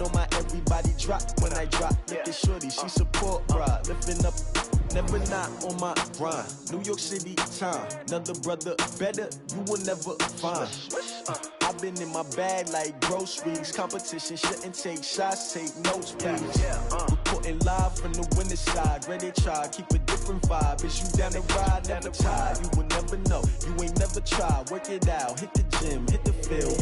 know my everybody drop when I drop. Look at shorty, she support ride, lifting up. Never not on my grind. New York City time. Another brother better, you will never find. I've been in my bag like groceries. Competition shouldn't take shots, take notes, please. Reporting live from the winning side. Ready to try, keep a different vibe. Is you down the ride, never tired. You will never know, you ain't never tried. Work it out, hit the gym, hit the field.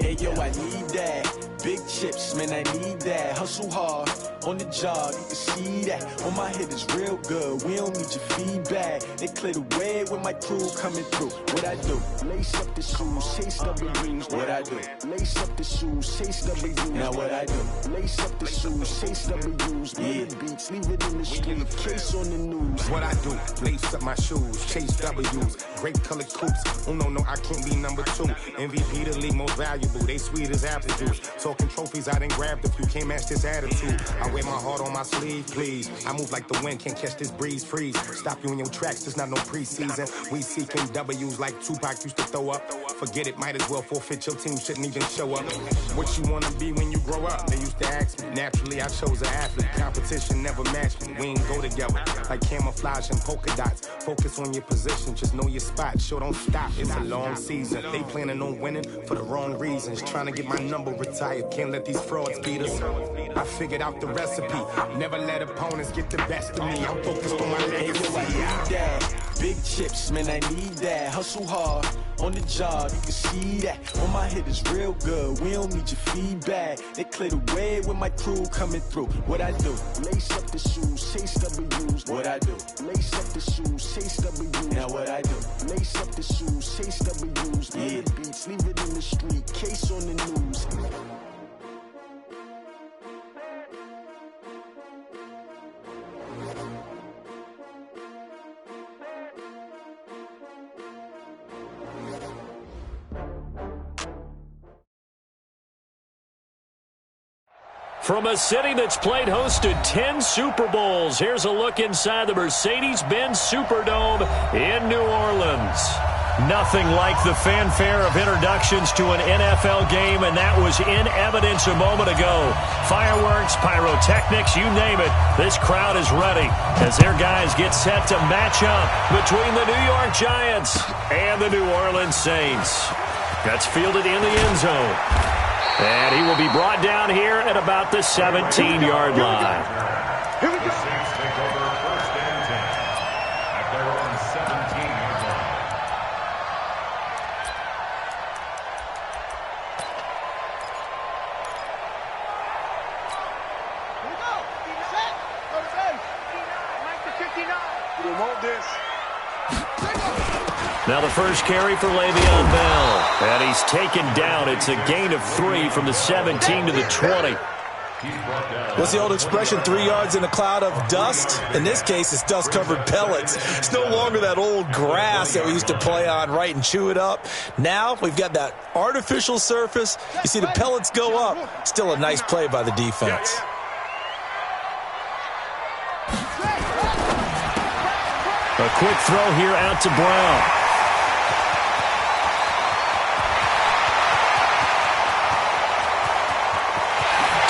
Hey yo, I need that. Big chips, man, I need that. Hustle hard, on the job, you can see that. On my head is real good, we don't need your feedback. They clear the way with my crew coming through. What I do? Lace up the shoes, chase W's. What I do? Lace up the shoes, chase W's. Now what I do? Lace up the shoes, chase W's. Yeah. Beats, leave it in the street, case on the news. What I do? Lace up my shoes, chase W's. Great colored coops. Oh no, I can't be number 2. MVP the league most valuable. They sweet as apple juice. Talking trophies, I didn't grab the few. Can't match this attitude. I wear my heart on my sleeve, please. I move like the wind, can't catch this breeze, freeze. Stop you in your tracks, there's not no preseason. We seeking W's like Tupac used to throw up. Forget it, might as well forfeit. Your team shouldn't even show up. What you wanna be when you grow up? They used to ask me. Naturally, I chose an athlete. Competition never matched me. We ain't go together like camouflage and polka dots. Focus on your position, just know your spot. Sure, don't stop. It's a long season. They planning on winning for the wrong reasons. Trying to get my number retired. Can't let these frauds beat us. I figured out the recipe. Never let opponents get the best of me. I'm focused on my legacy. I need that. Big chips, man, I need that. Hustle hard, on the job, you can see that. On my head is real good, we don't need your feedback. They clear the way with my crew coming through. What I do? Lace up the shoes, chase W's. What I do? Lace up the shoes, chase W's. Now what I do? Lace up the shoes, chase W's. Yeah. Beats, leave it in the street, case on the news. From a city that's played host to 10 Super Bowls, here's a look inside the Mercedes-Benz Superdome in New Orleans. Nothing like the fanfare of introductions to an NFL game, and that was in evidence a moment ago. Fireworks, pyrotechnics, you name it, this crowd is ready as their guys get set to match up between the New York Giants and the New Orleans Saints. That's fielded in the end zone. And he will be brought down here at about the 17-yard line. Here we go. The Saints take over first and 10 at their own 17-yard line. Here we go. Set. Go to base. 59. Mike to 59. We want this. Now the first carry for Le'Veon Bell. And he's taken down. It's a gain of 3 from the 17 to the 20. What's the old expression, 3 yards in a cloud of dust? In this case, it's dust-covered pellets. It's no longer that old grass that we used to play on, right, and chew it up. Now we've got that artificial surface. You see the pellets go up. Still a nice play by the defense. A quick throw here out to Brown.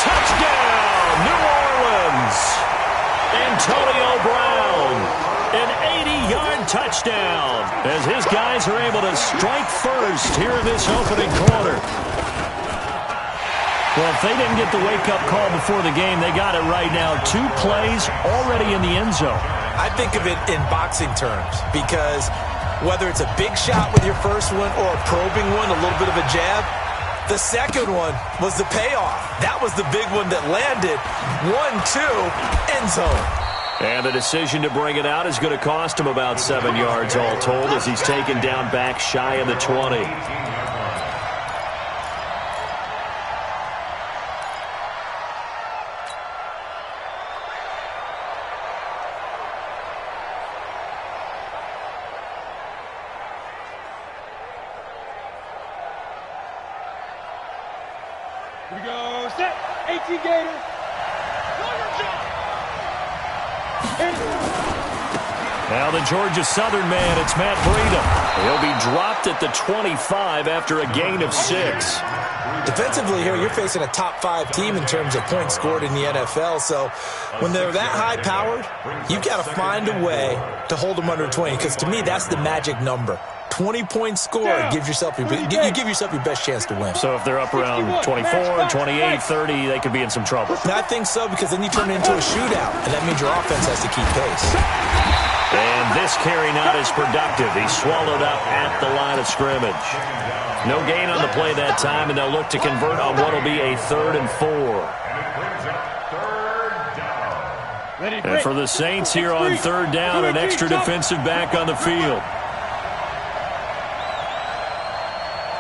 Touchdown, New Orleans. Antonio Brown, an 80-yard touchdown as his guys are able to strike first here in this opening quarter. Well, if they didn't get the wake-up call before the game, they got it right now. 2 plays already in the end zone. I think of it in boxing terms because whether it's a big shot with your first one or a probing one, a little bit of a jab, the second one was the payoff. That was the big one that landed. 1-2, end zone. And the decision to bring it out is going to cost him about 7 yards all told as he's taken down back shy of the 20. Here we go. Set. 18 Gators. Now the Georgia Southern man, it's Matt Breida. He'll be dropped at the 25 after a gain of 6. Defensively here, you're facing a top-5 team in terms of points scored in the NFL. So when they're that high-powered, you've got to find a way to hold them under 20. Because to me, that's the magic number. 20 points scored gives yourself you give yourself your best chance to win. So if they're up around 24, 28, 30, they could be in some trouble. And I think so, because then you turn it into a shootout, and that means your offense has to keep pace. And this carry not as productive. He's swallowed up at the line of scrimmage. No gain on the play that time, and they'll look to convert on what will be a 3rd and 4. And for the Saints here on 3rd down, an extra defensive back on the field.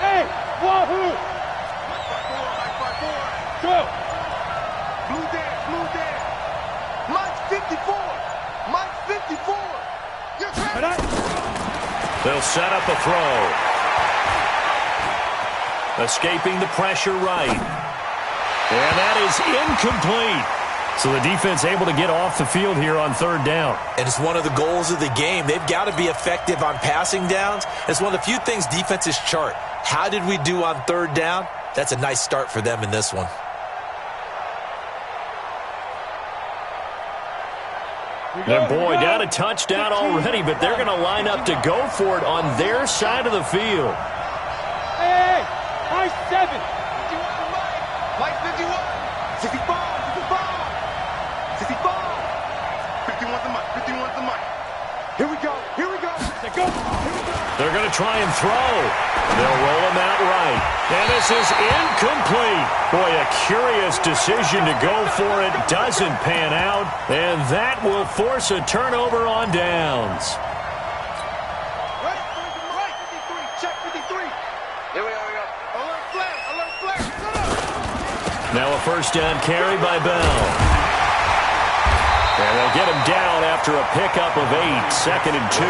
Hey, wahoo! Go! Blue there. Mike 54. Mike 54. They'll set up a throw. Escaping the pressure right. And that is incomplete. So the defense able to get off the field here on 3rd down. And it's one of the goals of the game. They've got to be effective on passing downs. It's one of the few things defenses chart. How did we do on 3rd down? That's a nice start for them in this one. And boy, down a touchdown already, but they're going to line up to go for it on their side of the field. Hey, Mike 7. 51 to Mike. Mike 51. 65. 51 to Mike. 51 to Mike. Here we go. Let's go. They're going to try and throw. They'll roll him out right. And this is incomplete. Boy, a curious decision to go for it. Doesn't pan out. And that will force a turnover on downs. Right. 53. Check 53. Here we go. Alert flag. Now a 1st down carry by Bell. And they'll get him down after a pickup of 8. 2nd and 2.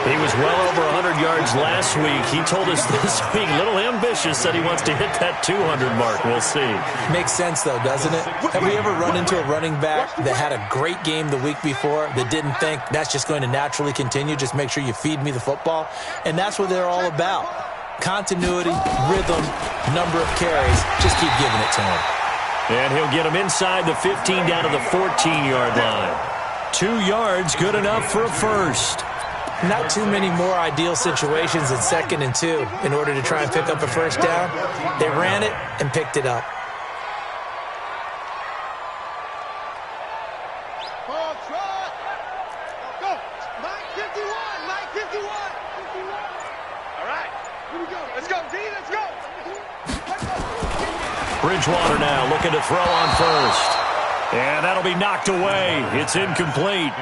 He was well over 100 yards last week. He told us this week, a little ambitious, said he wants to hit that 200 mark. We'll see. Makes sense, though, doesn't it? Have we ever run into a running back that had a great game the week before that didn't think that's just going to naturally continue? Just make sure you feed me the football. And that's what they're all about. Continuity, rhythm, number of carries. Just keep giving it to him. And he'll get him inside the 15 down to the 14-yard line. 2 yards, good enough for a first. Not too many more ideal situations than 2nd and 2 in order to try and pick up a 1st down. They ran it and picked it up. Ball trot. Go. Mike 51. All right. Here we go. Let's go, D. Let's go. Bridgewater now looking to throw on 1st. And that'll be knocked away. It's incomplete.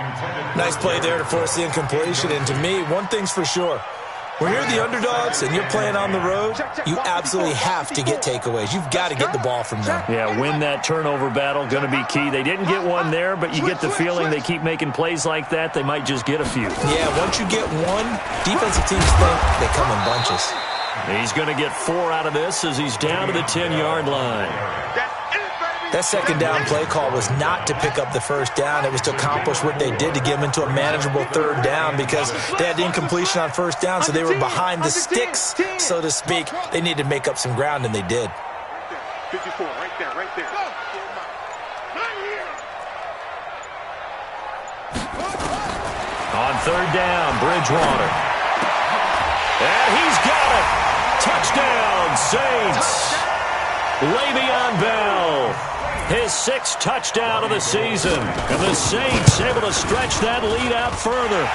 Nice play there to force the incompletion. And to me, one thing's for sure. When you're the underdogs and you're playing on the road, you absolutely have to get takeaways. You've got to get the ball from them. Yeah, win that turnover battle, going to be key. They didn't get one there, but you get the feeling they keep making plays like that, they might just get a few. Yeah, once you get one, defensive teams think they come in bunches. He's going to get 4 out of this as he's down to the 10-yard line. That 2nd down play call was not to pick up the 1st down. It was to accomplish what they did to get them into a manageable 3rd down because they had the incompletion on 1st down, so they were behind the sticks, so to speak. They needed to make up some ground, and they did. 54, right there. On 3rd down, Bridgewater. And he's got it. Touchdown, Saints. Le'Veon Bell. His 6th touchdown of the season. And the Saints able to stretch that lead out further.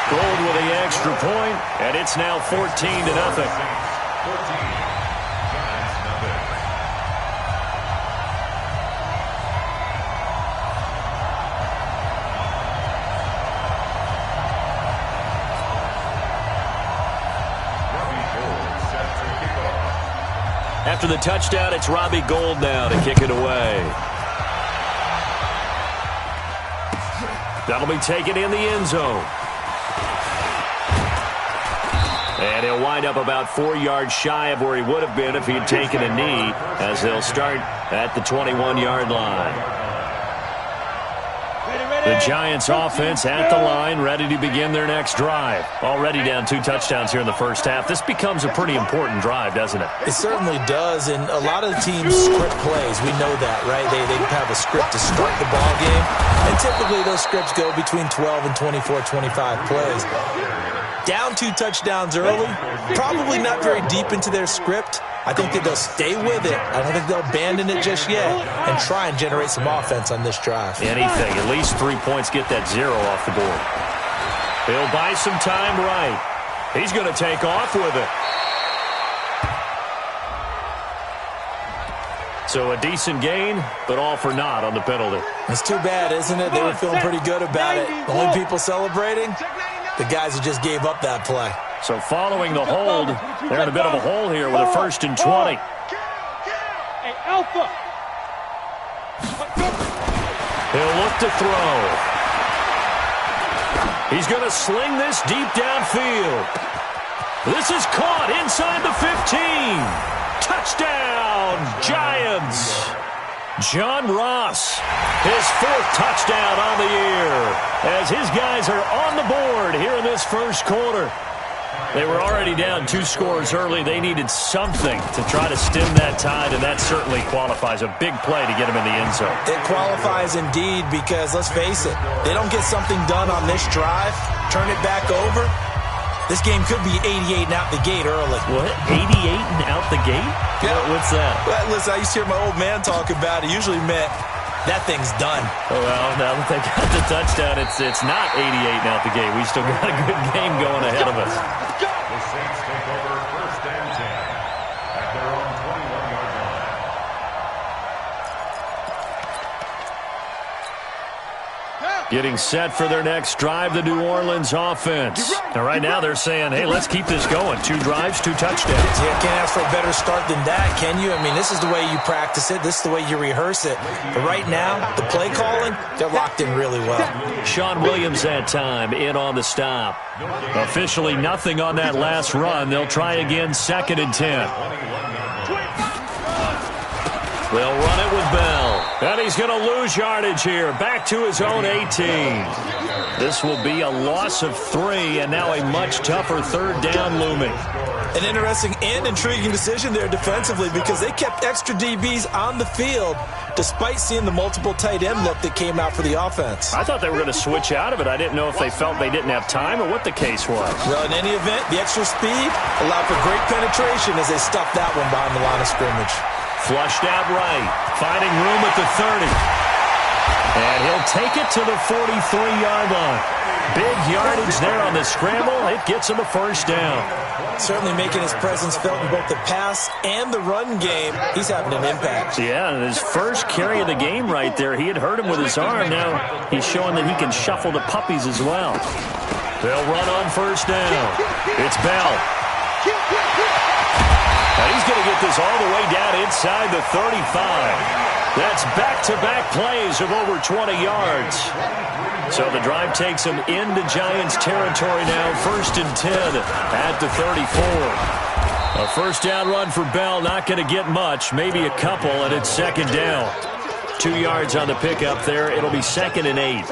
Gold with the extra point, and it's now 14-0. After the touchdown, it's Robbie Gould now to kick it away. That'll be taken in the end zone. And he'll wind up about 4 yards shy of where he would have been if he had taken a knee, as they'll start at the 21-yard line. The Giants offense at the line, ready to begin their next drive. Already down 2 touchdowns here in the first half. This becomes a pretty important drive, doesn't it? It certainly does, and a lot of the teams script plays. We know that, right? They have a script to start the ball game, and typically those scripts go between 12 and 24, 25 plays. Down 2 touchdowns early, probably not very deep into their script. I think that they'll stay with it. I don't think they'll abandon it just yet and try and generate some offense on this drive. Anything. At least 3 points, get that 0 off the board. He'll buy some time right. He's going to take off with it. So a decent gain, but all for naught on the penalty. It's too bad, isn't it? They were feeling pretty good about it. The only people celebrating, the guys who just gave up that play. So following the hold, they're in a bit of a hole here with a 1st and 20. Hey, Alpha. He'll look to throw. He's going to sling this deep downfield. This is caught inside the 15. Touchdown, Giants. John Ross, his 4th touchdown on the year, as his guys are on the board here in this first quarter. They were already down 2 scores early. They needed something to try to stem that tide, and that certainly qualifies. A big play to get them in the end zone. It qualifies indeed because, let's face it, they don't get something done on this drive, turn it back over, this game could be 88 and out the gate early. What? 88 and out the gate? Yeah. What's that? Well, listen, I used to hear my old man talk about it. Usually meant that thing's done. Oh, well, now that they got the touchdown, it's not 88 and out the gate. We still got a good game going ahead of us. The Saints take over 1st and 10 at their own 21-yard line. Getting set for their next drive, the New Orleans offense. Now, right now, they're saying, hey, let's keep this going. 2 drives, 2 touchdowns. Yeah, can't ask for a better start than that, can you? I mean, this is the way you practice it. This is the way you rehearse it. But right now, the play calling, they're locked in really well. Sean Williams that time in on the stop. Officially nothing on that last run. They'll try again, 2nd and 10. They'll run it with Bell. And he's going to lose yardage here. Back to his own 18. This will be a loss of 3, and now a much tougher 3rd down looming. An interesting and intriguing decision there defensively because they kept extra DBs on the field despite seeing the multiple tight end look that came out for the offense. I thought they were going to switch out of it. I didn't know if they felt they didn't have time or what the case was. Well, in any event, the extra speed allowed for great penetration as they stuffed that one behind the line of scrimmage. Flushed out right, finding room at the 30. And he'll take it to the 43-yard line. Big yardage there on the scramble. It gets him a 1st down. Certainly making his presence felt in both the pass and the run game. He's having an impact. Yeah, and his first carry of the game right there. He had hurt him with his arm. Now he's showing that he can shuffle the puppies as well. They'll run on 1st down. It's Bell. Now he's going to get this all the way down inside the 35. That's back-to-back plays of over 20 yards. So the drive takes him into Giants territory now. 1st and 10 at the 34. A 1st down run for Bell. Not going to get much. Maybe a couple, and it's 2nd down. 2 yards on the pickup there. It'll be 2nd and 8.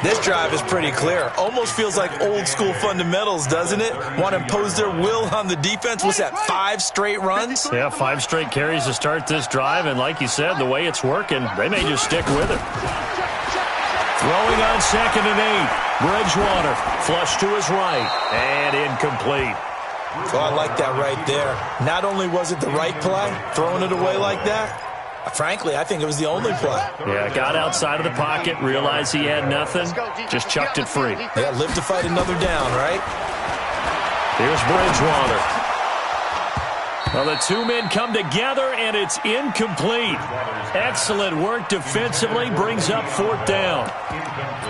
This drive is pretty clear. Almost feels like old-school fundamentals, doesn't it? Want to impose their will on the defense. What's that, 5 straight runs? Yeah, 5 straight carries to start this drive. And like you said, the way it's working, they may just stick with it. Throwing on 2nd and 8. Bridgewater flush to his right. And incomplete. Oh, I like that right there. Not only was it the right play, throwing it away like that, frankly, I think it was the only play. Yeah, got outside of the pocket, realized he had nothing, just chucked it free. Yeah, live to fight another down, right? Here's Bridgewater. Well, the 2 men come together, and it's incomplete. Excellent work defensively, brings up 4th down.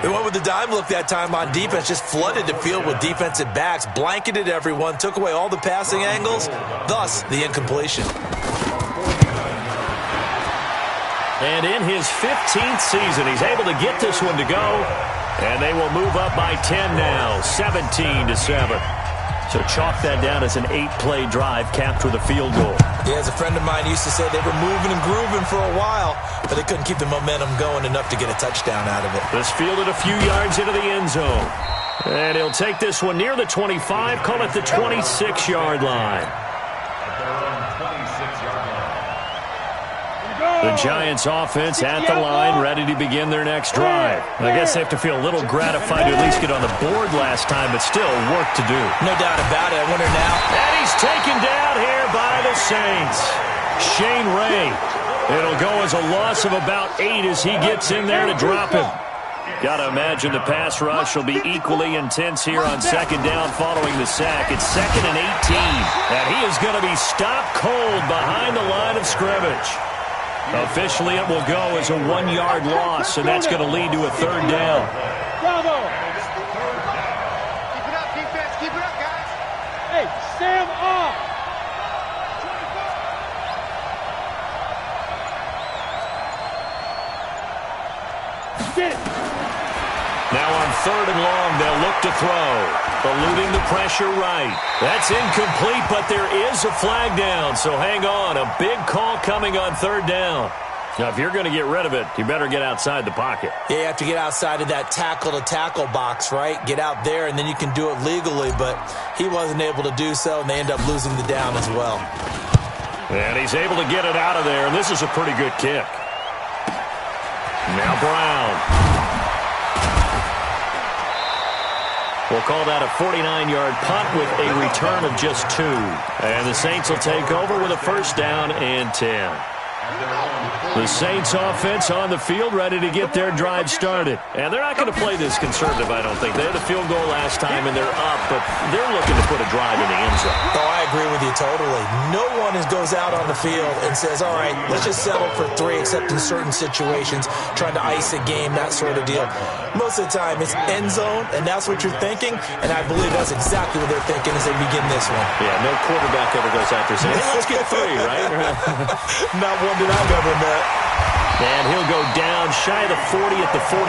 They went with the dime look that time on defense, just flooded the field with defensive backs, blanketed everyone, took away all the passing angles, thus the incompletion. And in his 15th season, he's able to get this one to go. And they will move up by 10 now, 17-7. So chalk that down as an 8-play drive capped with a field goal. Yeah, as a friend of mine used to say, they were moving and grooving for a while, but they couldn't keep the momentum going enough to get a touchdown out of it. This fielded a few yards into the end zone. And he'll take this one near the 25, call it the 26-yard line. The Giants offense at the line, ready to begin their next drive. I guess they have to feel a little gratified to at least get on the board last time, but still work to do. No doubt about it. I wonder now. And he's taken down here by the Saints. Shane Ray. It'll go as a loss of about 8 as he gets in there to drop him. Got to imagine the pass rush will be equally intense here on second down following the sack. It's 2nd and 18. And he is going to be stopped cold behind the line of scrimmage. Officially, it will go as a 1-yard loss, and that's going to lead to a 3rd down. Bravo! Keep it up, defense. Keep it up, guys. Hey, Sam off. Get it. Now on 3rd and long, they'll look to throw. Eluding the pressure right. That's incomplete, but there is a flag down, so hang on. A big call coming on 3rd down. Now, if you're going to get rid of it, you better get outside the pocket. Yeah, you have to get outside of that tackle-to-tackle box, right? Get out there, and then you can do it legally, but he wasn't able to do so, and they end up losing the down as well. And he's able to get it out of there, and this is a pretty good kick. Now Brown. We'll call that a 49-yard punt with a return of just 2. And the Saints will take over with a 1st down and 10. The Saints offense on the field ready to get their drive started. And they're not going to play this conservative, I don't think. They had a field goal last time, and they're up, but they're looking to put a drive in the end zone. Oh, I agree with you totally. No one goes out on the field and says, all right, let's just settle for 3, except in certain situations, trying to ice a game, that sort of deal. Most of the time, it's end zone, and that's what you're thinking, and I believe that's exactly what they're thinking as they begin this one. Yeah, no quarterback ever goes out there saying, hey, let's get 3, right? Not one that I've ever met. And he'll go down shy of the 40 at the 41.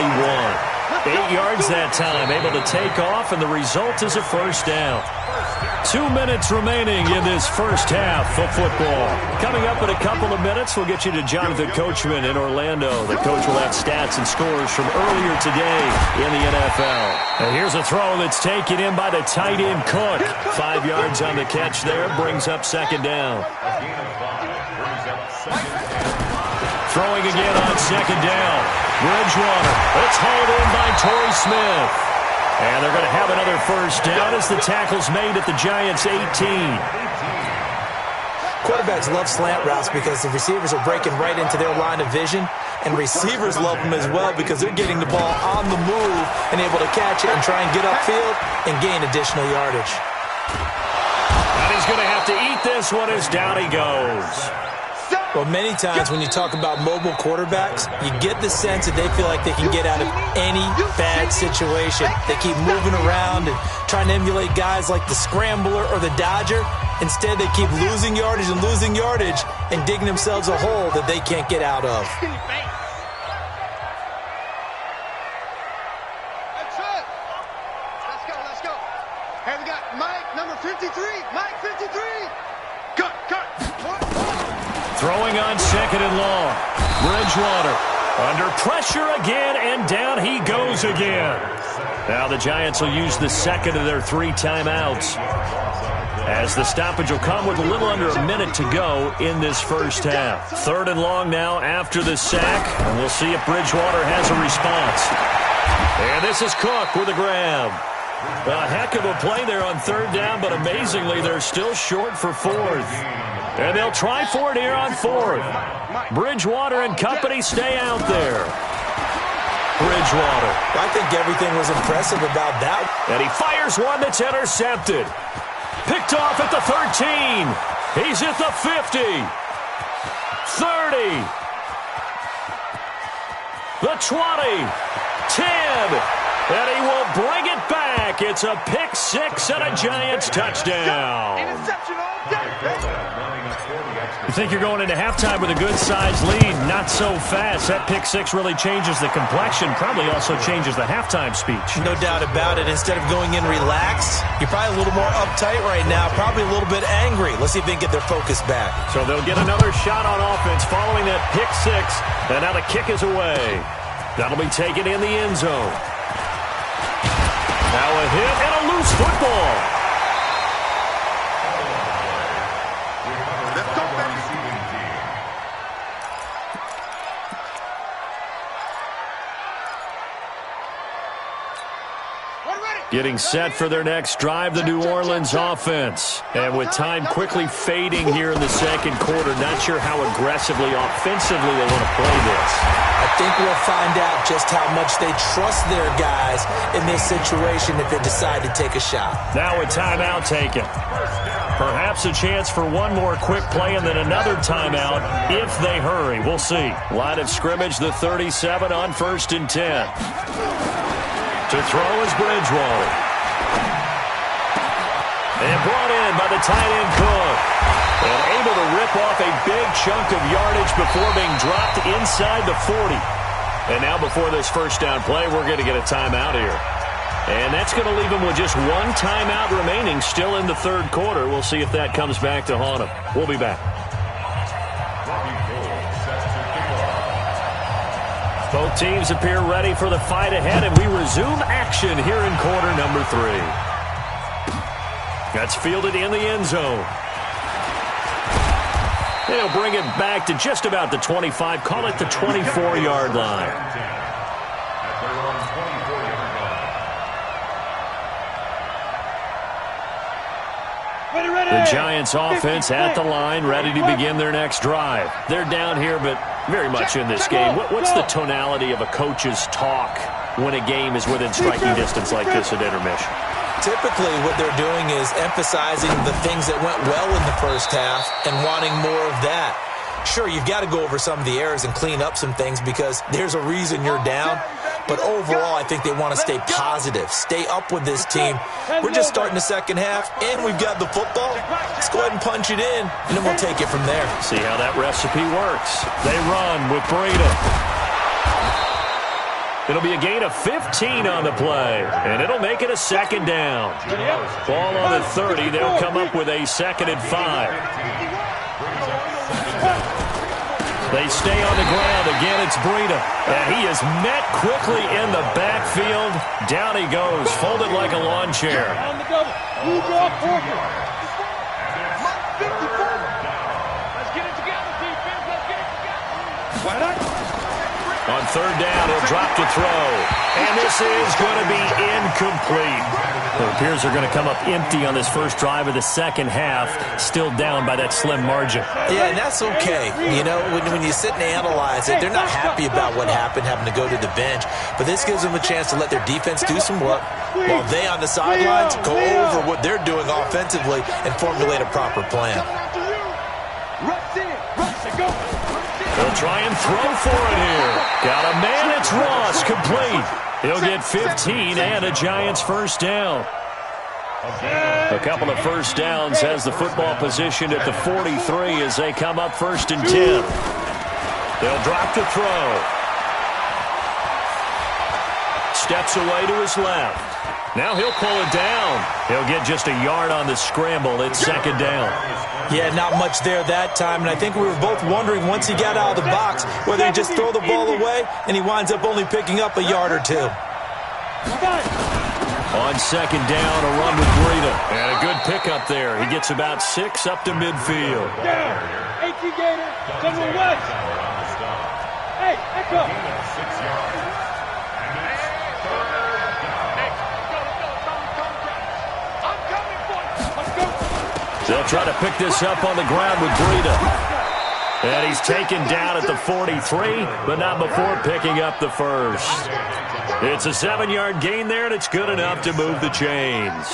8 yards that time, able to take off, and the result is a 1st down. 2 minutes remaining in this first half of football. Coming up in a couple of minutes, we'll get you to Jonathan Coachman in Orlando. The coach will have stats and scores from earlier today in the NFL. And here's a throw that's taken in by the tight end Cook. 5 yards on the catch there, brings up 2nd down. Throwing again on 2nd down. Bridgewater. It's hauled in by Torrey Smith. And they're going to have another 1st down as the tackle's made at the Giants' 18. Quarterbacks love slant routes because the receivers are breaking right into their line of vision, and receivers love them as well because they're getting the ball on the move and able to catch it and try and get upfield and gain additional yardage. And he's going to have to eat this one as down he goes. Well, many times when you talk about mobile quarterbacks, you get the sense that they feel like they can get out of any bad situation. They keep moving around and trying to emulate guys like the Scrambler or the Dodger. Instead, they keep losing yardage and digging themselves a hole that they can't get out of. Let's go. Hey, we got Mike, number 53. Mike, 53. Cut. Throwing on 2nd and long. Bridgewater under pressure again, and down he goes again. Now the Giants will use the 2nd of their 3 timeouts, as the stoppage will come with a little under a minute to go in this first half. 3rd and long now after the sack, and we'll see if Bridgewater has a response. And this is Cook with a grab. A heck of a play there on 3rd down, but amazingly they're still short for 4th. And they'll try for it here on 4th. Bridgewater and company stay out there. Bridgewater. I think everything was impressive about that. And he fires one that's intercepted. Picked off at the 13. He's at the 50. 30. The 20. 10. And he will bring it back. It's a pick 6 and a Giants touchdown. Interception all day, baby. You think you're going into halftime with a good-sized lead. Not so fast. That pick six really changes the complexion, probably also changes the halftime speech. No doubt about it. Instead of going in relaxed, you're probably a little more uptight right now, probably a little bit angry. Let's see if they can get their focus back. So they'll get another shot on offense following that pick six, and now the kick is away. That'll be taken in the end zone. Now a hit and a loose football. Getting set for their next drive, the New Orleans offense. And with time quickly fading here in the second quarter, not sure how aggressively, offensively they want to play this. I think we'll find out just how much they trust their guys in this situation if they decide to take a shot. Now a timeout taken. Perhaps a chance for one more quick play and then another timeout if they hurry. We'll see. Line of scrimmage, the 37 on 1st and 10. To throw is Bridgewater. And brought in by the tight end Cook. And able to rip off a big chunk of yardage before being dropped inside the 40. And now before this first down play, we're going to get a timeout here. And that's going to leave them with just one timeout remaining still in the third quarter. We'll see if that comes back to haunt them. We'll be back. Both teams appear ready for the fight ahead, and we resume action here in quarter number 3. That's fielded in the end zone. They'll bring it back to just about the 25, call it the 24-yard line. The Giants offense at the line, ready to begin their next drive. They're down here, but very much in this game. What's the tonality of a coach's talk when a game is within striking distance like this at intermission? Typically, what they're doing is emphasizing the things that went well in the first half and wanting more of that. Sure, you've got to go over some of the errors and clean up some things because there's a reason you're down. But overall, I think they want to stay positive, stay up with this team. We're just starting the second half, and we've got the football. Let's go ahead and punch it in, and then we'll take it from there. See how that recipe works. They run with Breida. It'll be a gain of 15 on the play, and it'll make it a second down. Ball on the 30. They'll come up with a 2nd and 5. They stay on the ground. Again, it's Breida. And he is met quickly in the backfield. Down he goes, folded like a lawn chair. On the double. Move off Porter. Let's get it together, defense. Let's get it together. Why not? On third down, he'll drop to throw. And this is going to be incomplete. It appears they're going to come up empty on this first drive of the second half, still down by that slim margin. Yeah, and that's okay. You know, when you sit and analyze it, they're not happy about what happened, having to go to the bench. But this gives them a chance to let their defense do some work while they on the sidelines go over what they're doing offensively and formulate a proper plan. They'll try and throw for it here. Got a man, it's Ross, complete. He'll get 15 and a Giants first down. A couple of first downs has the football positioned at the 43 as they come up 1st and 10. They'll drop to throw. Steps away to his left. Now he'll pull it down. He'll get just a yard on the scramble. It's 2nd down. Yeah, not much there that time, and I think we were both wondering once he got out of the box whether he'd just throw the ball away, and he winds up only picking up a yard or 2. On 2nd down, a run with Breida. And a good pickup there. He gets about 6 up to midfield. Down. 18 Gator. General West. Hey, echo. 6 yards. They'll try to pick this up on the ground with Breida. And he's taken down at the 43, but not before picking up the first. It's a 7-yard gain there, and it's good enough to move the chains.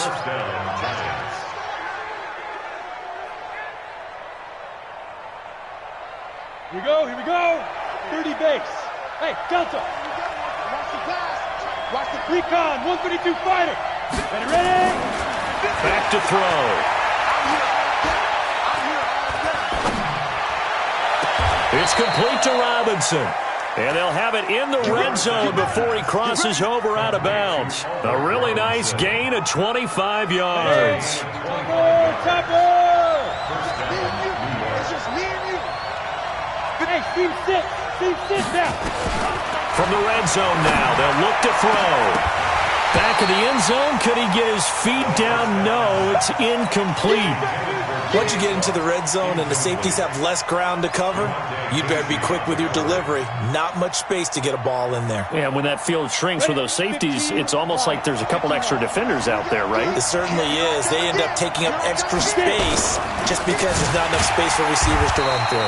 Here we go, here we go. 30 base. Hey, Delta. Watch the pass. Watch the recon. 132 fighter. Ready? Back to throw. It's complete to Robinson. And they'll have it in the red zone before he crosses over out of bounds. A really nice gain of 25 yards. Hey, Steve, sit now. From the red zone now, they'll look to throw. Back of the end zone, could he get his feet down? No, it's incomplete. Once you get into the red zone and the safeties have less ground to cover, you'd better be quick with your delivery. Not much space to get a ball in there. Yeah, when that field shrinks with those safeties, it's almost like there's a couple extra defenders out there, right? It certainly is. They end up taking up extra space just because there's not enough space for receivers to run through.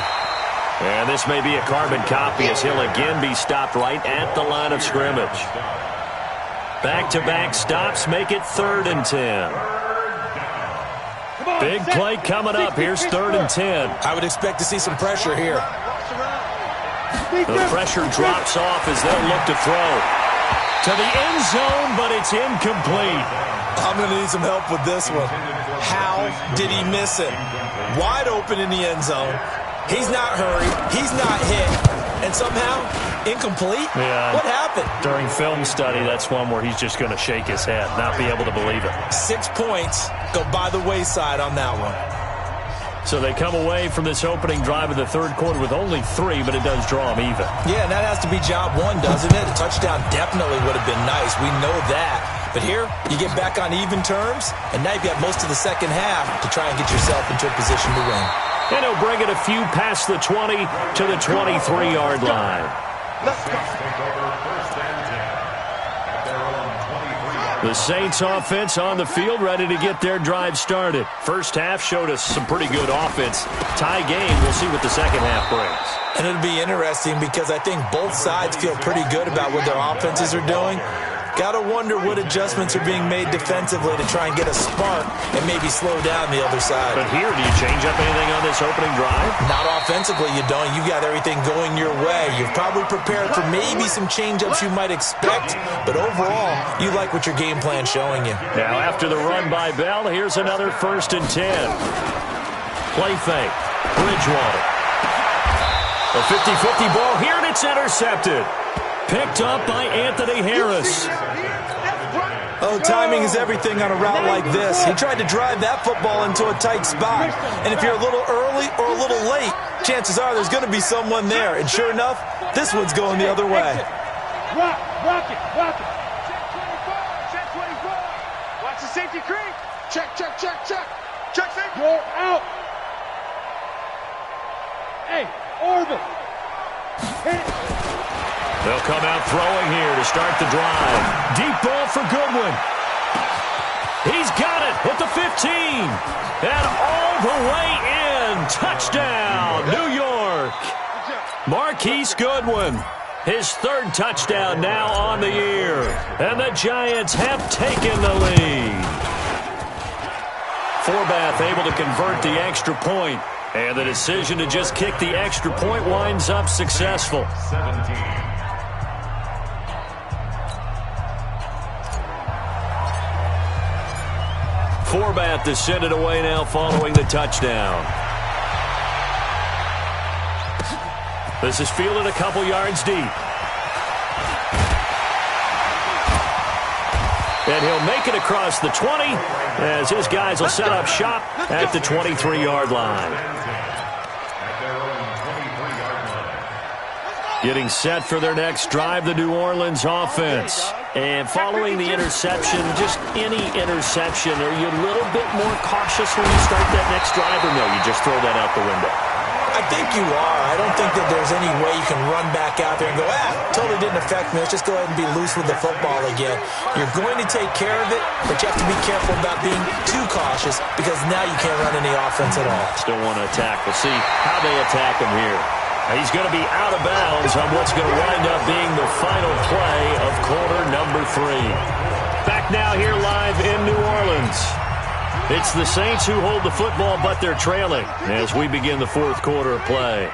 And this may be a carbon copy as he'll again be stopped right at the line of scrimmage. Back-to-back stops make it 3rd and 10. Big play coming up. Here's 3rd and 10. I would expect to see some pressure here. The pressure drops off as they'll look to throw. To the end zone, but it's incomplete. I'm going to need some help with this one. How did he miss it? Wide open in the end zone. He's not hurried. He's not hit. And somehow, incomplete? Yeah. What happened? During film study, that's one where he's just going to shake his head, not be able to believe it. 6 points go by the wayside on that one. So they come away from this opening drive of the third quarter with only 3, but it does draw them even. Yeah, and that has to be job 1, doesn't it? A touchdown definitely would have been nice. We know that. But here, you get back on even terms, and now you've got most of the second half to try and get yourself into a position to win. And he'll bring it a few past the 20 to the 23-yard line. Let's go. Take over 1st and 10 at their own 23-yard line. The Saints offense on the field, ready to get their drive started. First half showed us some pretty good offense. Tie game, we'll see what the second half brings. And it'll be interesting because I think both sides feel pretty good about what their offenses are doing. Got to wonder what adjustments are being made defensively to try and get a spark and maybe slow down the other side. But here, do you change up anything on this opening drive? Not offensively, you don't. You got everything going your way. You've probably prepared for maybe some change-ups you might expect, but overall, you like what your game plan's showing you. Now, after the run by Bell, here's another 1st and 10. Play fake. Bridgewater. A 50-50 ball here, and it's intercepted. Picked up by Anthony Harris. Oh, timing is everything on a route like this. He tried to drive that football into a tight spot. And if you're a little early or a little late, chances are there's going to be someone there. And sure enough, this one's going the other way. Rock it. Check 24. Watch the safety creep. Check. Check safety. You're out. Hey, Orville. Hit it. They'll come out throwing here to start the drive. Deep ball for Goodwin. He's got it at the 15. And all the way in. Touchdown, New York. Marquise Goodwin. His 3rd touchdown now on the year. And the Giants have taken the lead. Forbath able to convert the extra point. And the decision to just kick the extra point winds up successful. 17. Forbath to send it away now following the touchdown. This is fielded a couple yards deep. And he'll make it across the 20 as his guys will set up shop at the 23-yard line. Getting set for their next drive, the New Orleans offense. And following the interception, just any interception, are you a little bit more cautious when you start that next drive, or no, you just throw that out the window? I think you are. I don't think that there's any way you can run back out there and go, totally didn't affect me. Let's just go ahead and be loose with the football again. You're going to take care of it, but you have to be careful about being too cautious because now you can't run any offense at all. Still want to attack. We'll see how they attack him here. He's going to be out of bounds on what's going to wind up being the final play of quarter number 3. Back now here live in New Orleans. It's the Saints who hold the football, but they're trailing as we begin the 4th quarter of play.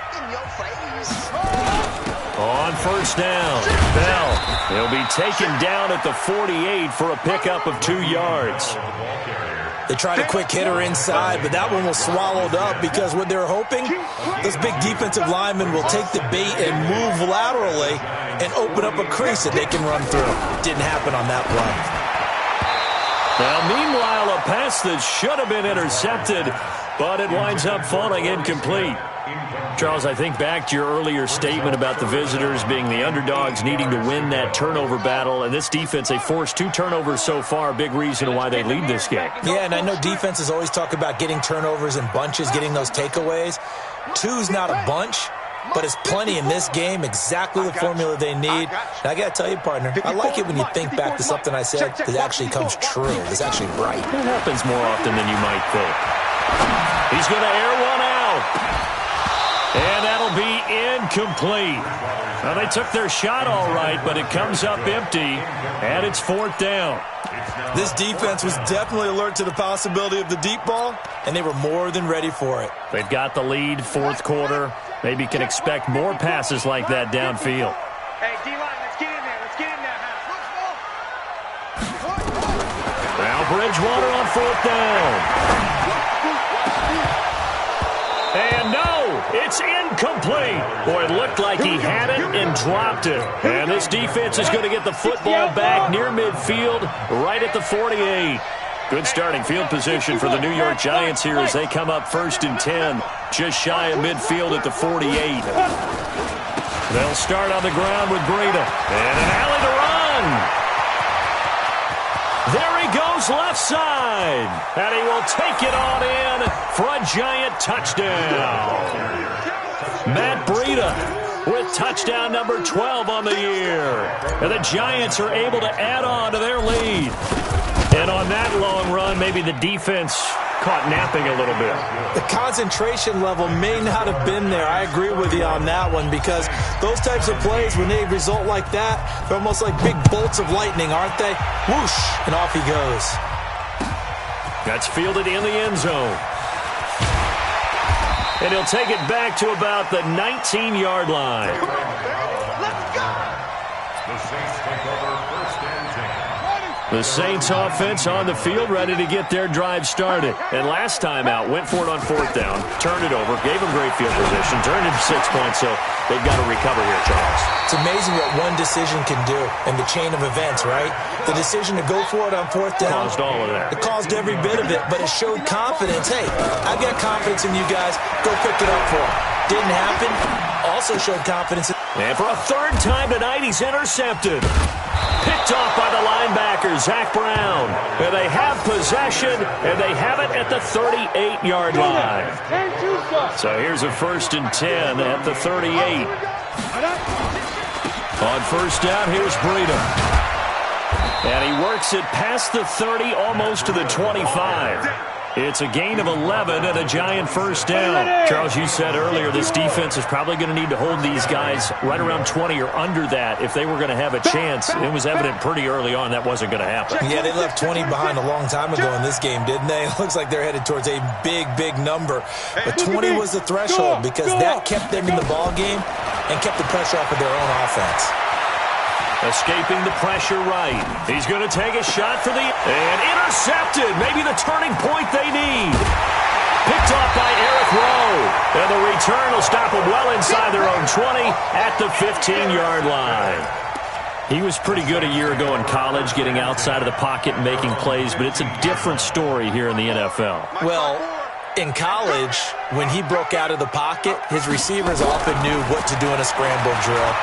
On 1st down, Bell. He'll be taken down at the 48 for a pickup of 2 yards. They tried a quick hitter inside, but that one was swallowed up because what they were hoping, those big defensive linemen will take the bait and move laterally and open up a crease that they can run through. Didn't happen on that play. Now, meanwhile, a pass that should have been intercepted, but it winds up falling incomplete. Charles, I think back to your earlier statement about the visitors being the underdogs needing to win that turnover battle. And this defense, they forced 2 turnovers so far, a big reason why they lead this game. Yeah, and I know defenses always talk about getting turnovers in bunches, getting those takeaways. 2's not a bunch, but it's plenty in this game, exactly the formula they need. And I got to tell you, partner, I like it when you think back to something I said that actually comes true. It's actually right. It happens more often than you might think. He's going to air one out. And that'll be incomplete. Now, they took their shot all right, but it comes up empty, and it's 4th down. This defense was definitely alert to the possibility of the deep ball, and they were more than ready for it. They've got the lead, 4th quarter. Maybe can expect more passes like that downfield. Hey, D-line, let's get in there. Let's get in there. Now Bridgewater on 4th down. And no, it's incomplete. Boy, it looked like he had it and dropped it. And this defense is going to get the football back near midfield, right at the 48. Good starting field position for the New York Giants here as they come up 1st and 10, just shy of midfield at the 48. They'll start on the ground with Breida. And an alley to run. There he goes left side. And he will take it on in for a Giant touchdown. Matt Breida with touchdown number 12 on the year. And the Giants are able to add on to their lead. And on that long run, maybe the defense caught napping a little bit. The concentration level may not have been there. I agree with you on that one because those types of plays, when they result like that, they're almost like big bolts of lightning, aren't they? Whoosh, and off he goes. That's fielded in the end zone. And he'll take it back to about the 19-yard line. Let's go! The Saints take over 1st and 10. The Saints offense on the field, ready to get their drive started. And last time out, went for it on 4th down, turned it over, gave them great field position, turned it 6 points, so they've got to recover here, Charles. It's amazing what one decision can do in the chain of events, right? The decision to go for it on 4th down. Caused all of that. It caused every bit of it, but it showed confidence. Hey, I've got confidence in you guys. Go pick it up for them. Didn't happen. Also showed confidence. And for a 3rd time tonight, he's intercepted. Picked off by the linebacker, Zach Brown. And they have possession, and they have it at the 38-yard line. So here's a 1st and 10 at the 38. On 1st down, here's Breida. And he works it past the 30, almost to the 25. It's a gain of 11 and a Giant 1st down. Charles, you said earlier this defense is probably going to need to hold these guys right around 20 or under that if they were going to have a chance. It was evident pretty early on that wasn't going to happen. Yeah, they left 20 behind a long time ago in this game, didn't they? It looks like they're headed towards a big, big number. But 20 was the threshold because that kept them in the ball game and kept the pressure off of their own offense. Escaping the pressure right. He's going to take a shot for the... And intercepted. Maybe the turning point they need. Picked off by Eric Rowe. And the return will stop them well inside their own 20 at the 15-yard line. He was pretty good a year ago in college, getting outside of the pocket and making plays, but it's a different story here in the NFL. Well, in college, when he broke out of the pocket, his receivers often knew what to do in a scramble drill.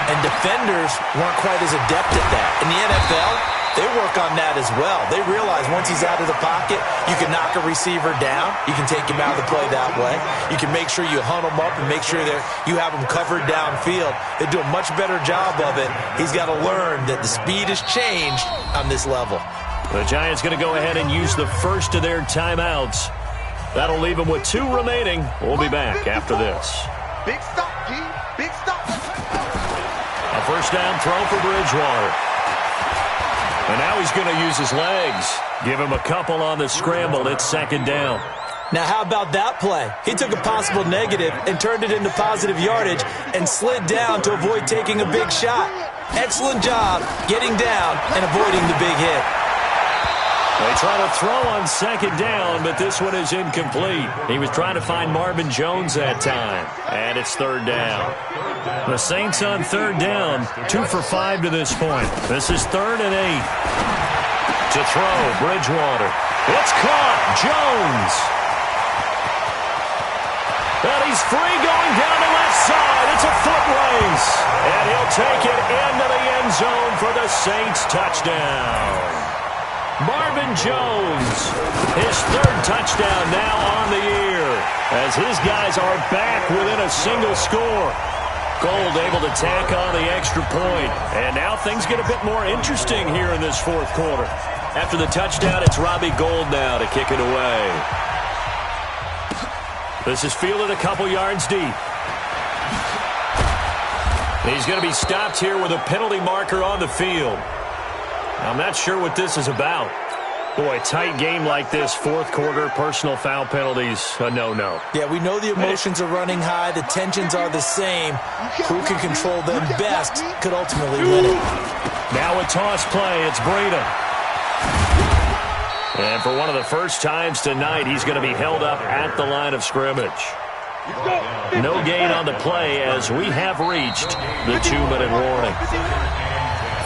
And defenders weren't quite as adept at that. In the NFL, they work on that as well. They realize once he's out of the pocket, you can knock a receiver down. You can take him out of the play that way. You can make sure you hunt him up and make sure that you have him covered downfield. They do a much better job of it. He's got to learn that the speed has changed on this level. The Giants going to go ahead and use the first of their timeouts. That'll leave them with 2 remaining. We'll be back after this. Big stop, G. Big stop. A 1st down throw for Bridgewater. And now he's going to use his legs. Give him a couple on the scramble. It's 2nd down. Now, how about that play? He took a possible negative and turned it into positive yardage and slid down to avoid taking a big shot. Excellent job getting down and avoiding the big hit. They try to throw on second down, but this one is incomplete. He was trying to find Marvin Jones that time, and it's third down. The Saints on third down, 2 for 5 to this point. This is 3rd and 8. To throw, Bridgewater. It's caught, Jones. And he's free going down the left side. It's a foot race. And he'll take it into the end zone for the Saints touchdown. Marvin Jones, his 3rd touchdown now on the year, as his guys are back within a single score. Gold able to tack on the extra point, and now things get a bit more interesting here in this 4th quarter. After the touchdown, it's Robbie Gould now to kick it away. This is fielded a couple yards deep. He's going to be stopped here with a penalty marker on the field. I'm not sure what this is about. Boy, tight game like this, 4th quarter, personal foul penalties, a no-no. Yeah, we know the emotions are running high. The tensions are the same. Who can control them best could ultimately win it. Now a toss play, it's Breida. And for one of the first times tonight, he's going to be held up at the line of scrimmage. No gain on the play as we have reached the 2-minute warning.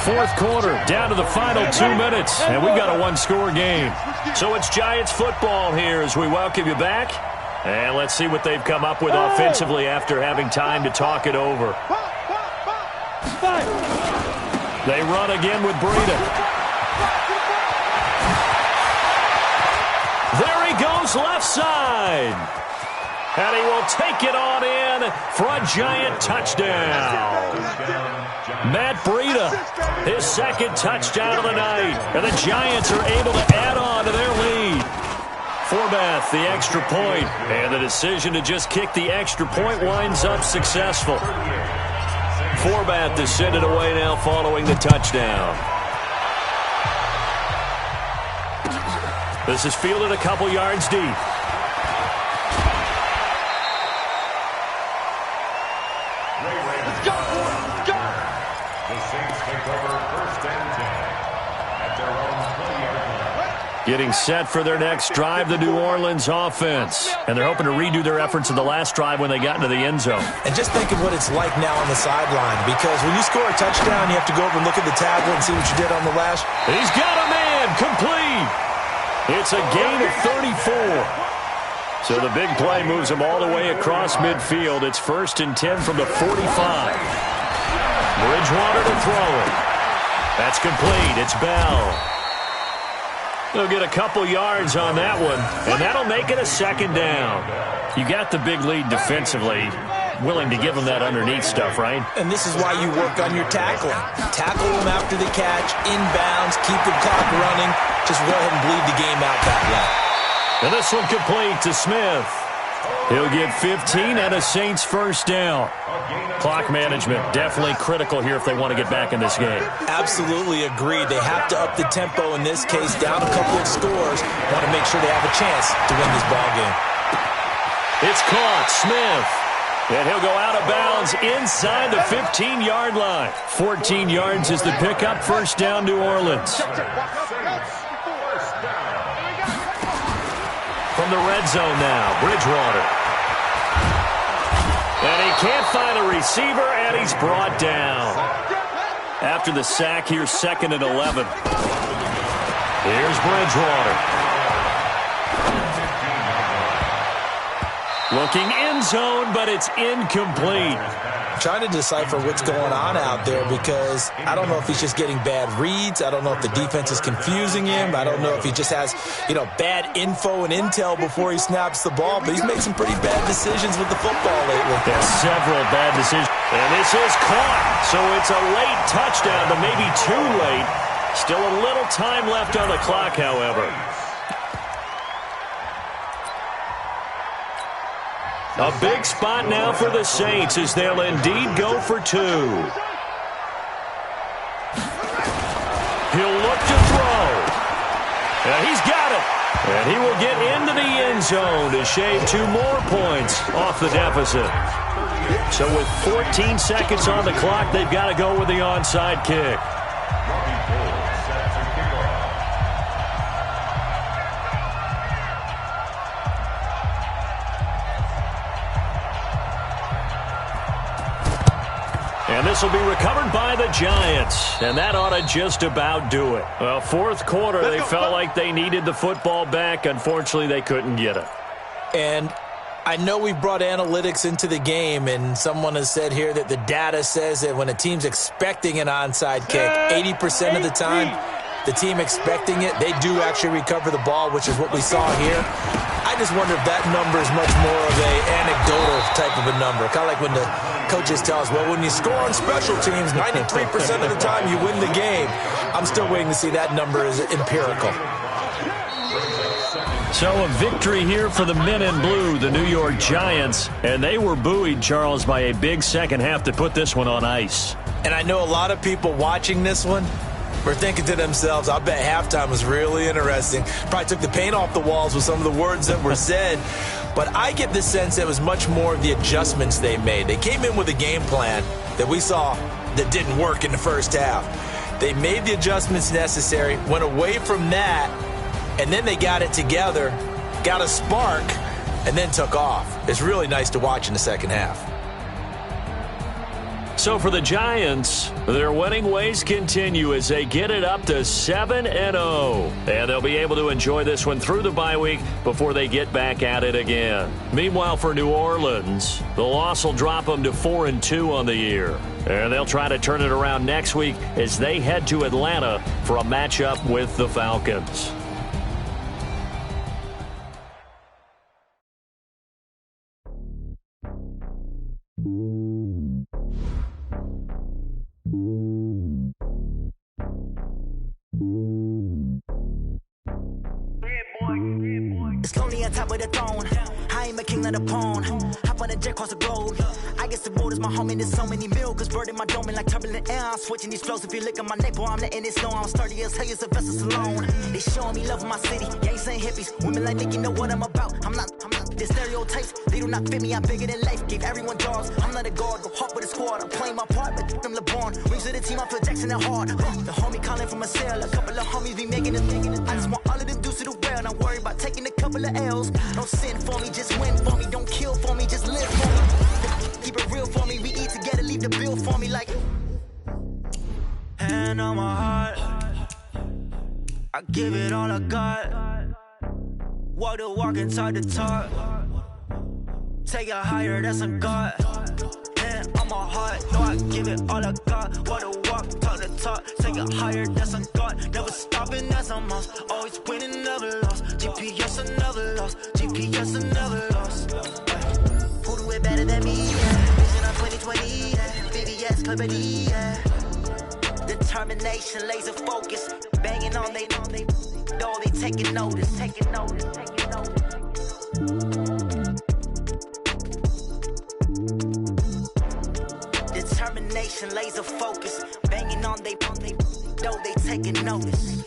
4th quarter, down to the final 2 minutes, and we've got a 1-score game. So it's Giants football here as we welcome you back. And let's see what they've come up with offensively after having time to talk it over. They run again with Breida. There he goes left side. And he will take it on in for a Giant touchdown. Matt Breida, his 2nd touchdown of the night. And the Giants are able to add on to their lead. Forbath, the extra point. And the decision to just kick the extra point winds up successful. Forbath to send it away now following the touchdown. This is fielded a couple yards deep. Getting set for their next drive, the New Orleans offense. And they're hoping to redo their efforts in the last drive when they got into the end zone. And just think of what it's like now on the sideline, because when you score a touchdown, you have to go over and look at the tablet and see what you did on the last. He's got a man, complete. It's a gain of 34. So the big play moves him all the way across midfield. It's 1st and 10 from the 45. Bridgewater to throw it. That's complete. It's Bell. He'll get a couple yards on that one, and that'll make it a 2nd down. You got the big lead defensively, willing to give them that underneath stuff, right? And this is why you work on your tackling. Tackle them after the catch, inbounds, keep the clock running. Just go ahead and bleed the game out that way. And this one complete to Smith. He'll get 15 and a Saints 1st down. Clock management definitely critical here if they want to get back in this game. Absolutely agreed. They have to up the tempo in this case, down a couple of scores. Want to make sure they have a chance to win this ball game. It's caught, Smith. And he'll go out of bounds inside the 15-yard line. 14 yards is the pickup. 1st down, New Orleans. From the red zone now, Bridgewater. And he can't find a receiver, and he's brought down. After the sack, here's 2nd and 11. Here's Bridgewater. Looking end zone, but it's incomplete. Trying to decipher what's going on out there, because I don't know if he's just getting bad reads. I don't know if the defense is confusing him. I don't know if he just has, bad info and intel before he snaps the ball. But he's made some pretty bad decisions with the football lately. There's several bad decisions. And this is caught. So it's a late touchdown, but maybe too late. Still a little time left on the clock, however. A big spot now for the Saints as they'll indeed go for 2. He'll look to throw. And he's got it. And he will get into the end zone to shave 2 more points off the deficit. So with 14 seconds on the clock, they've got to go with the onside kick. This will be recovered by the Giants, and that ought to just about do it. Well, fourth quarter, they felt like they needed the football back. Unfortunately, they couldn't get it. And I know we brought analytics into the game, and someone has said here that the data says that when a team's expecting an onside kick, 80% of the time, the team expecting it, they do actually recover the ball, which is what we saw here. I just wonder if that number is much more of a anecdotal type of a number. Kind of like when the coaches tell us, well, when you score on special teams, 93% of the time you win the game. I'm still waiting to see that number is empirical. So a victory here for the men in blue, the New York Giants, and they were buoyed, Charles, by a big second half to put this one on ice. And I know a lot of people watching this one were thinking to themselves, I bet halftime was really interesting. Probably took the paint off the walls with some of the words that were said. But I get the sense it was much more of the adjustments they made. They came in with a game plan that we saw that didn't work in the first half. They made the adjustments necessary, went away from that, and then they got it together, got a spark, and then took off. It's really nice to watch in the second half. So for the Giants, their winning ways continue as they get it up to 7-0. And they'll be able to enjoy this one through the bye week before they get back at it again. Meanwhile, for New Orleans, the loss will drop them to 4-2 on the year. And they'll try to turn it around next week as they head to Atlanta for a matchup with the Falcons. It's lonely on top of the throne. I ain't a king of the pawn. Hop on a jet across the globe. I guess the road is my home and there's so many milkers burning my dome like turbulent air. I'm switching these flows. If you look at my neck, boy, I'm letting it snow. I'm sturdy as hell as a vessel alone. They showing me love in my city. Yeah, ain't saying hippies. Women like Nick, you know what I'm about. I'm not. The stereotypes, they do not fit me. I'm bigger than life. Gave everyone dogs. I'm not a guard. Go hard with a squad. I'm playing my part, but I'm LeBron. Rings to the team. I feel Jackson and hard. The homie calling from a cell. A couple of homies be making it. I just want all of them dudes to the well. Don't worry about taking a couple of L's. Don't sin for me, just win for me. Don't kill for me, just live for me. Keep it real for me. We eat together, leave the bill for me like. Hand on my heart, I give it all I got. Walk the walk and talk the talk. Take it higher, that's a God. Hand on my heart, no, I give it all I got. Walk the walk, talk the talk. Take it higher, that's a God. Never stopping, that's a must. Always winning, never lost. GPS, I never lost. GPS, I never lost. Who do it better than me? Yeah. Vision on 2020. Yeah. VVS, Clarity. Yeah. Determination, laser focus. Banging on they door, they taking notice. Taking notice. Taking notice. Determination, laser focus. Banging on they door, they taking notice.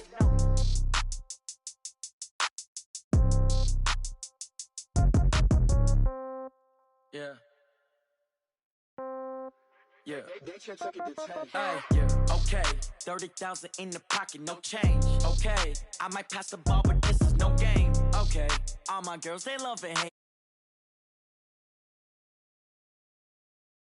Yeah. Yeah. Hey, yeah. Okay. 30,000 in the pocket, no change. Okay. I might pass the ball, but this is no game. Okay. All my girls, they love it.